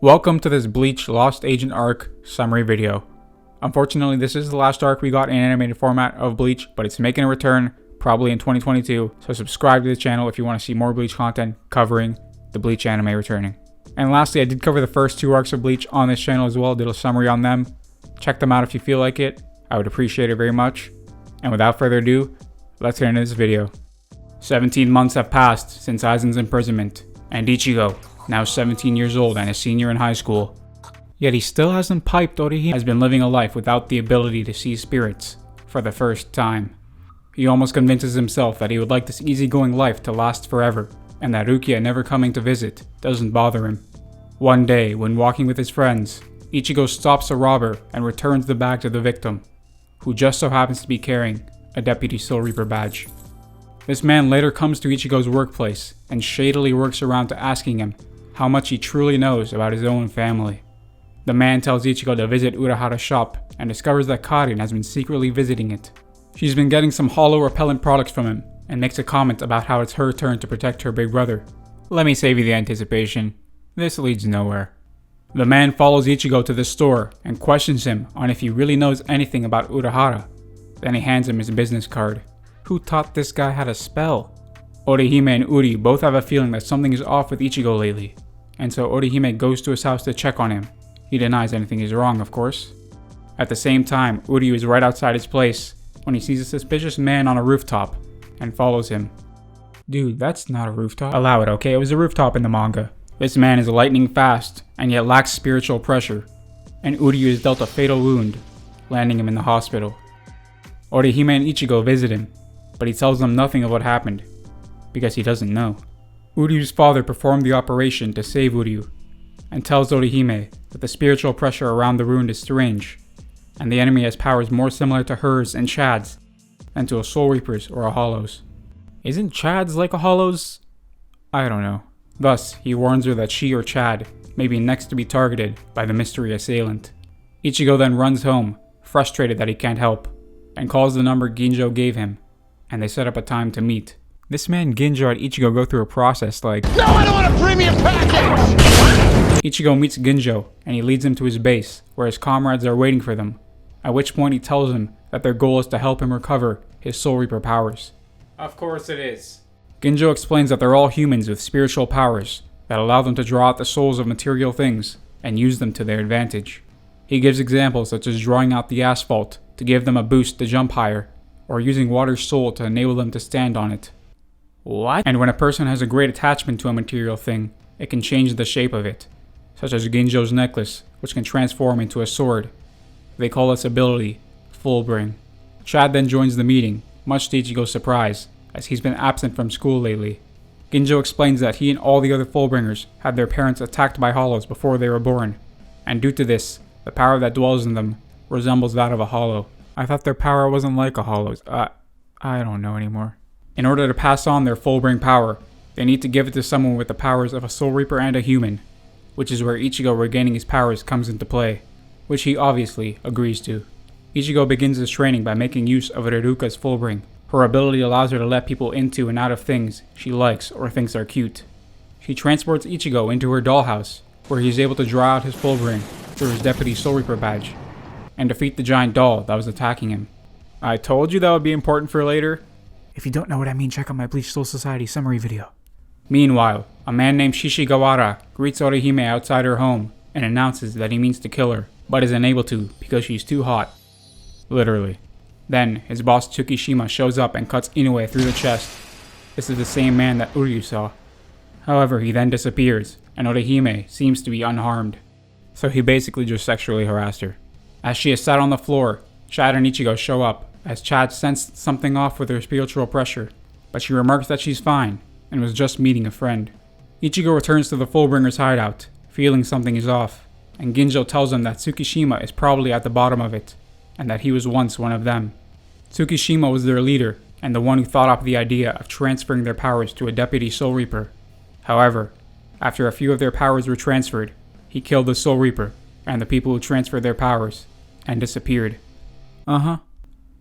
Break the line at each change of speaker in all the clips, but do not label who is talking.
Welcome to this Bleach Lost Agent arc summary video. Unfortunately, this is the last arc we got in animated format of Bleach, but it's making a return probably in 2022, so subscribe to the channel if you want to see more Bleach content covering the Bleach anime returning. And lastly, I did cover the first two arcs of Bleach on this channel as well, did a summary on them. Check them out if you feel like it, I would appreciate it very much. And without further ado, let's get into this video. 17 months have passed since Aizen's imprisonment, and Ichigo, now 17 years old and a senior in high school. Yet he still hasn't piped Orihime has been living a life without the ability to see spirits for the first time. He almost convinces himself that he would like this easygoing life to last forever, and that Rukia never coming to visit doesn't bother him. One day, when walking with his friends, Ichigo stops a robber and returns the bag to the victim, who just so happens to be carrying a Deputy Soul Reaper badge. This man later comes to Ichigo's workplace and shadily works around to asking him how much he truly knows about his own family. The man tells Ichigo to visit Urahara's shop and discovers that Karin has been secretly visiting it. She's been getting some hollow repellent products from him and makes a comment about how it's her turn to protect her big brother. Let me save you the anticipation. This leads nowhere. The man follows Ichigo to the store and questions him on if he really knows anything about Urahara. Then he hands him his business card. Who taught this guy how to spell? Orihime and Uri both have a feeling that something is off with Ichigo lately, and so Orihime goes to his house to check on him. He denies anything is wrong, of course. At the same time, Uri is right outside his place when he sees a suspicious man on a rooftop and follows him. Dude, that's not a rooftop. Allow it, okay? It was a rooftop in the manga. This man is lightning fast and yet lacks spiritual pressure, and Uri is dealt a fatal wound, landing him in the hospital. Orihime and Ichigo visit him, but he tells them nothing of what happened, because he doesn't know. Uryu's father performed the operation to save Uryu, and tells Orihime that the spiritual pressure around the wound is strange, and the enemy has powers more similar to hers and Chad's than to a Soul Reaper's or a Hollow's. Isn't Chad's like a Hollow's? I don't know. Thus, he warns her that she or Chad may be next to be targeted by the mystery assailant. Ichigo then runs home, frustrated that he can't help, and calls the number Ginjo gave him, and they set up a time to meet. This man Ginjo had Ichigo go through a process like, "No, I don't want a premium package!" Ichigo meets Ginjo, and he leads him to his base, where his comrades are waiting for them, at which point he tells him that their goal is to help him recover his Soul Reaper powers. Of course it is. Ginjo explains that they're all humans with spiritual powers that allow them to draw out the souls of material things and use them to their advantage. He gives examples such as drawing out the asphalt to give them a boost to jump higher, or using water's soul to enable them to stand on it. What? And when a person has a great attachment to a material thing, it can change the shape of it, such as Ginjo's necklace, which can transform into a sword. They call this ability Fullbring. Chad then joins the meeting, much to Ichigo's surprise, as he's been absent from school lately. Ginjo explains that he and all the other Fullbringers had their parents attacked by Hollows before they were born, and due to this, the power that dwells in them resembles that of a Hollow. I thought their power wasn't like a Hollow's. I don't know anymore. In order to pass on their Fullbring power, they need to give it to someone with the powers of a Soul Reaper and a human, which is where Ichigo regaining his powers comes into play, which he obviously agrees to. Ichigo begins his training by making use of Riruka's Fullbring. Her ability allows her to let people into and out of things she likes or thinks are cute. She transports Ichigo into her dollhouse, where he is able to draw out his Fullbring through his Deputy Soul Reaper badge, and defeat the giant doll that was attacking him. I told you that would be important for later. If you don't know what I mean, check out my Bleach Soul Society summary video. Meanwhile, a man named Shishigawara greets Orihime outside her home and announces that he means to kill her, but is unable to because she's too hot. Literally. Then, his boss Tsukishima shows up and cuts Inoue through the chest. This is the same man that Uryu saw. However, he then disappears, and Orihime seems to be unharmed. So he basically just sexually harassed her. As she is sat on the floor, Chad and Ichigo show up, as Chad sensed something off with her spiritual pressure, but she remarks that she's fine, and was just meeting a friend. Ichigo returns to the Fullbringers' hideout, feeling something is off, and Ginjo tells him that Tsukishima is probably at the bottom of it, and that he was once one of them. Tsukishima was their leader, and the one who thought up the idea of transferring their powers to a Deputy Soul Reaper. However, after a few of their powers were transferred, he killed the Soul Reaper, and the people who transferred their powers, and disappeared.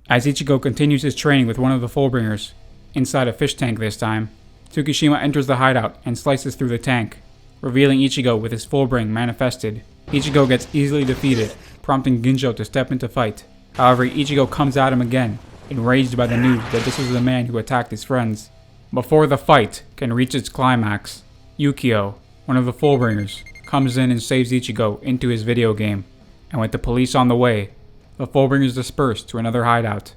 As Ichigo continues his training with one of the Fullbringers, inside a fish tank this time, Tsukishima enters the hideout and slices through the tank, revealing Ichigo with his Fullbring manifested. Ichigo gets easily defeated, prompting Ginjo to step into fight. However, Ichigo comes at him again, enraged by the news that this is the man who attacked his friends. Before the fight can reach its climax, Yukio, one of the Fullbringers, comes in and saves Ichigo into his video game, and with the police on the way, the Fullbringers disperse to another hideout,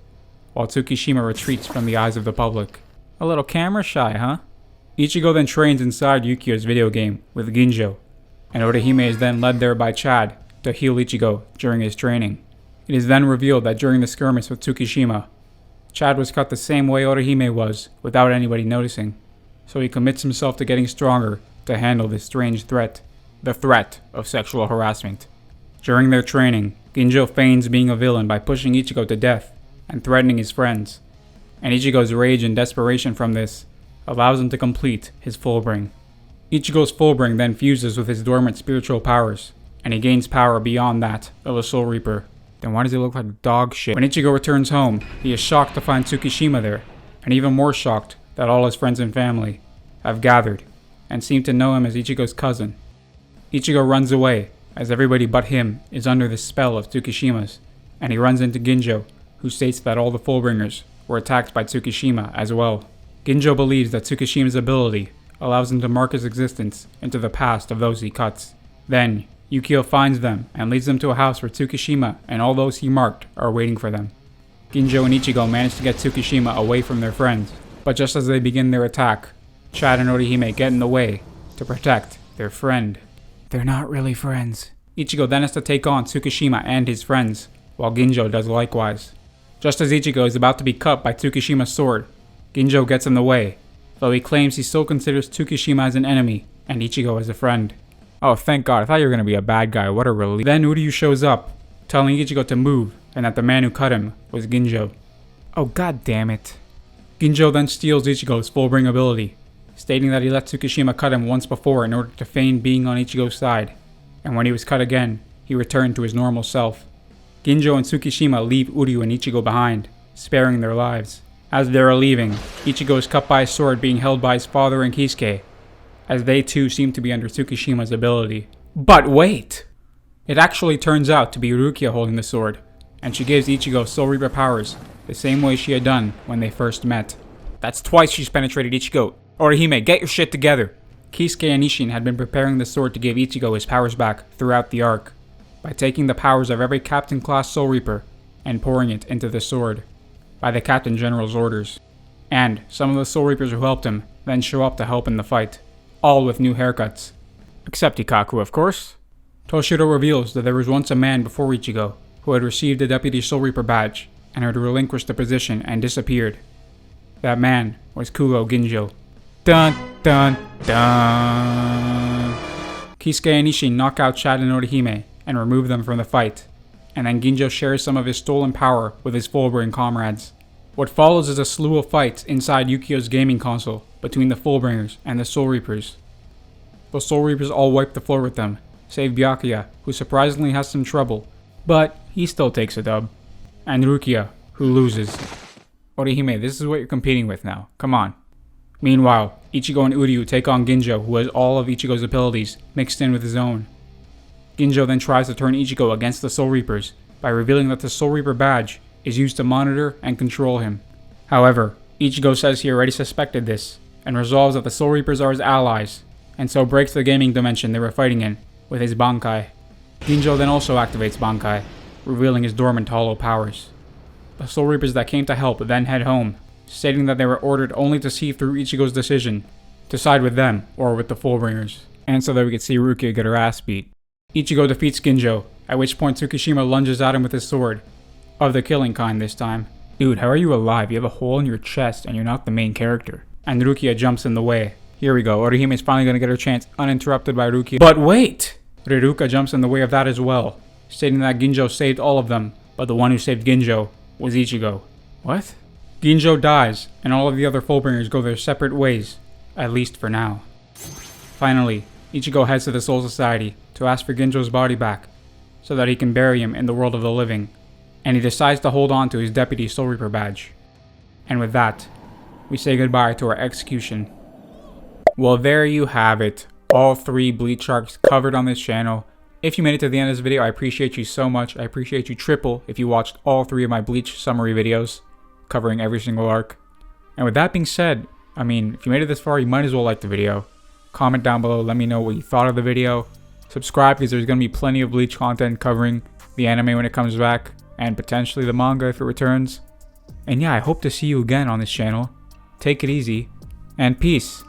while Tsukishima retreats from the eyes of the public. A little camera shy, huh? Ichigo then trains inside Yukio's video game with Ginjo, and Orihime is then led there by Chad to heal Ichigo during his training. It is then revealed that during the skirmish with Tsukishima, Chad was cut the same way Orihime was, without anybody noticing, so he commits himself to getting stronger to handle this strange threat, the threat of sexual harassment. During their training, Ginjo feigns being a villain by pushing Ichigo to death and threatening his friends, and Ichigo's rage and desperation from this allows him to complete his Fullbring. Ichigo's Fullbring then fuses with his dormant spiritual powers, and he gains power beyond that of a Soul Reaper. Then why does he look like dog shit? When Ichigo returns home, he is shocked to find Tsukishima there, and even more shocked that all his friends and family have gathered and seem to know him as Ichigo's cousin. Ichigo runs away, as everybody but him is under the spell of Tsukishima's, and he runs into Ginjo, who states that all the Fullbringers were attacked by Tsukishima as well. Ginjo believes that Tsukishima's ability allows him to mark his existence into the past of those he cuts. Then, Yukio finds them and leads them to a house where Tsukishima and all those he marked are waiting for them. Ginjo and Ichigo manage to get Tsukishima away from their friends, but just as they begin their attack, Chad and Orihime get in the way to protect their friend. They're not really friends. Ichigo then has to take on Tsukishima and his friends, while Ginjo does likewise. Just as Ichigo is about to be cut by Tsukishima's sword, Ginjo gets in the way, though he claims he still considers Tsukishima as an enemy and Ichigo as a friend. Oh, thank God, I thought you were going to be a bad guy, what a relief. Then Uryu shows up, telling Ichigo to move, and that the man who cut him was Ginjo. Oh, god damn it. Ginjo then steals Ichigo's Fullbring ability, stating that he let Tsukishima cut him once before in order to feign being on Ichigo's side, and when he was cut again, he returned to his normal self. Ginjo and Tsukishima leave Uryu and Ichigo behind, sparing their lives. As they are leaving, Ichigo is cut by a sword being held by his father and Kisuke, as they too seem to be under Tsukishima's ability. But wait! It actually turns out to be Rukia holding the sword, and she gives Ichigo Soul Reaper powers, the same way she had done when they first met. That's twice she's penetrated Ichigo. Orihime, get your shit together! Kisuke and Isshin had been preparing the sword to give Ichigo his powers back throughout the arc, by taking the powers of every Captain Class Soul Reaper and pouring it into the sword, by the Captain General's orders. And some of the Soul Reapers who helped him then show up to help in the fight, all with new haircuts. Except Ikaku, of course. Toshiro reveals that there was once a man before Ichigo who had received a Deputy Soul Reaper badge and had relinquished the position and disappeared. That man was Kugo Ginjo. Dun dun dun! Kisuke and Isshin knock out Chad and Orihime and remove them from the fight, and then Ginjo shares some of his stolen power with his Fullbring comrades. What follows is a slew of fights inside Yukio's gaming console between the Fullbringers and the Soul Reapers. The Soul Reapers all wipe the floor with them, save Byakuya, who surprisingly has some trouble, but he still takes a dub. And Rukia, who loses. Orihime, this is what you're competing with now, come on. Meanwhile, Ichigo and Uryu take on Ginjo, who has all of Ichigo's abilities mixed in with his own. Ginjo then tries to turn Ichigo against the Soul Reapers by revealing that the Soul Reaper badge is used to monitor and control him. However, Ichigo says he already suspected this, and resolves that the Soul Reapers are his allies, and so breaks the gaming dimension they were fighting in with his Bankai. Ginjo then also activates Bankai, revealing his dormant hollow powers. The Soul Reapers that came to help then head home, stating that they were ordered only to see through Ichigo's decision to side with them or with the Fullbringers, and so that we could see Rukia get her ass beat. Ichigo defeats Ginjo, at which point Tsukishima lunges at him with his sword, of the killing kind this time. Dude, how are you alive? You have a hole in your chest and you're not the main character. And Rukia jumps in the way. Here we go, Orihime is finally going to get her chance uninterrupted by Rukia. But wait! Riruka jumps in the way of that as well, stating that Ginjo saved all of them, but the one who saved Ginjo was Ichigo. What? Ginjo dies, and all of the other Fullbringers go their separate ways, at least for now. Finally, Ichigo heads to the Soul Society to ask for Ginjo's body back, so that he can bury him in the world of the living, and he decides to hold on to his Deputy Soul Reaper badge. And with that, we say goodbye to our execution. Well, there you have it. all 3 Bleach arcs covered on this channel. If you made it to the end of this video, I appreciate you so much. I appreciate you triple if you watched all 3 of my Bleach summary videos covering every single arc. And with that being said, I mean, if you made it this far, you might as well like the video. Comment down below, let me know what you thought of the video. Subscribe because there's going to be plenty of Bleach content covering the anime when it comes back, and potentially the manga if it returns. And yeah, I hope to see you again on this channel. Take it easy, and peace.